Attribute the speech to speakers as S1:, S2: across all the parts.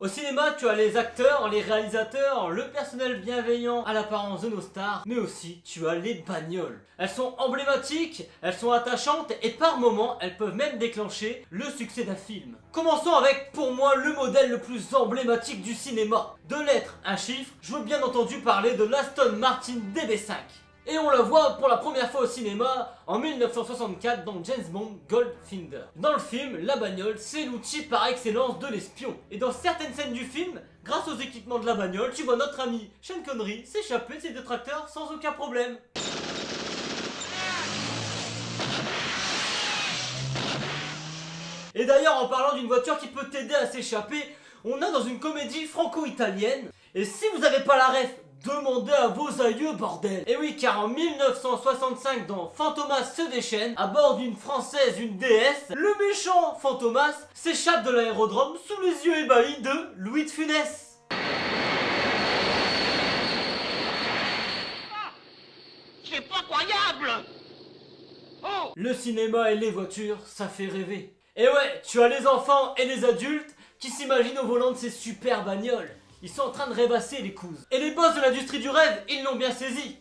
S1: Au cinéma, tu as les acteurs, les réalisateurs, le personnel bienveillant à l'apparence de nos stars, mais aussi tu as les bagnoles. Elles sont emblématiques, elles sont attachantes et par moments, elles peuvent même déclencher le succès d'un film. Commençons avec, pour moi, le modèle le plus emblématique du cinéma. Deux lettres, un chiffre, je veux bien entendu parler de l'Aston Martin DB5. Et on la voit pour la première fois au cinéma en 1964 dans James Bond Goldfinger. Dans le film, la bagnole, c'est l'outil par excellence de l'espion. Et dans certaines scènes du film, grâce aux équipements de la bagnole, tu vois notre ami Sean Connery s'échapper de ses détracteurs sans aucun problème. Et d'ailleurs, en parlant d'une voiture qui peut t'aider à s'échapper, on a dans une comédie franco-italienne, et si vous n'avez pas la ref, demandez à vos aïeux, bordel. Et oui, car en 1965, dans Fantomas se déchaîne, à bord d'une française, une déesse, le méchant Fantomas s'échappe de l'aérodrome sous les yeux ébahis de Louis de Funès.
S2: C'est pas croyable! Oh!
S1: Le cinéma et les voitures, ça fait rêver. Et ouais, tu as les enfants et les adultes qui s'imaginent au volant de ces super bagnoles. Ils sont en train de rêvasser les couses. Et les boss de l'industrie du rêve, ils l'ont bien saisi.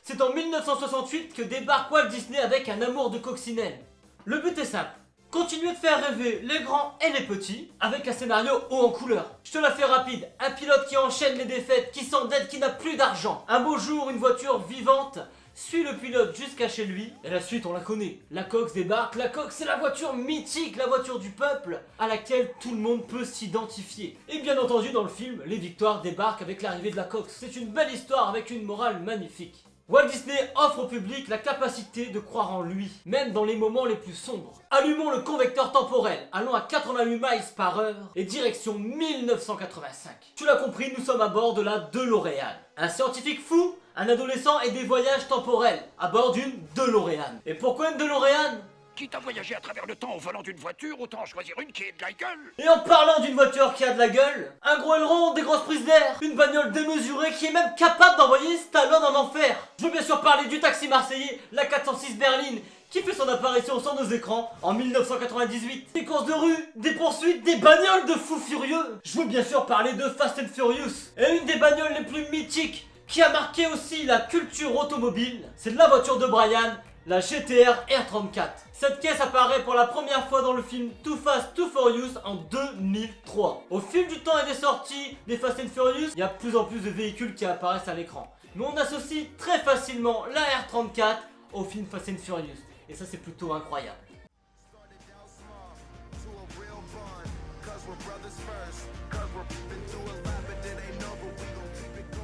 S1: C'est en 1968 que débarque Walt Disney avec un amour de coccinelle. Le but est simple. Continuer de faire rêver les grands et les petits avec un scénario haut en couleur. Je te la fais rapide. Un pilote qui enchaîne les défaites, qui s'endette, qui n'a plus d'argent. Un beau jour, une voiture vivante suit le pilote jusqu'à chez lui, et la suite on la connaît. La Cox débarque, la Cox c'est la voiture mythique, la voiture du peuple, à laquelle tout le monde peut s'identifier. Et bien entendu dans le film, les victoires débarquent avec l'arrivée de la Cox. C'est une belle histoire avec une morale magnifique. Walt Disney offre au public la capacité de croire en lui, même dans les moments les plus sombres. Allumons le convecteur temporel, allons à 88 miles par heure et direction 1985. Tu l'as compris, nous sommes à bord de la DeLorean. Un scientifique fou, un adolescent et des voyages temporels à bord d'une DeLorean. Et pourquoi une DeLorean ?
S2: Quitte à voyager à travers le temps au volant d'une voiture, autant choisir une qui ait de la gueule.
S1: Et en parlant d'une voiture qui a de la gueule, un gros aileron, des grosses prises d'air, une bagnole démesurée qui est même capable d'envoyer Stallone en enfer. Je veux bien sûr parler du taxi marseillais, la 406 Berline, qui fait son apparition sur nos écrans en 1998. Des courses de rue, des poursuites, des bagnoles de fous furieux. Je veux bien sûr parler de Fast and Furious. Et une des bagnoles les plus mythiques qui a marqué aussi la culture automobile, c'est la voiture de Brian, la GTR R34. Cette caisse apparaît pour la première fois dans le film Too Fast, Too Furious en 2003. Au fil du temps et des sorties des Fast and Furious, il y a de plus en plus de véhicules qui apparaissent à l'écran. Mais on associe très facilement la R34 au film Fast and Furious. Et ça c'est plutôt incroyable.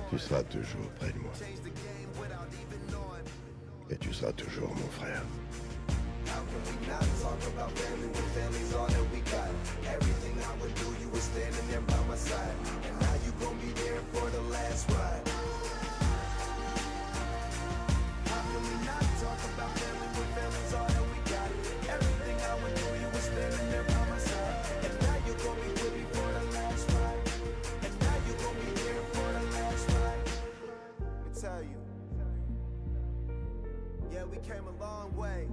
S3: Tu seras toujours près de moi. Et tu seras toujours mon frère.
S4: Tell you, yeah, we came a long way.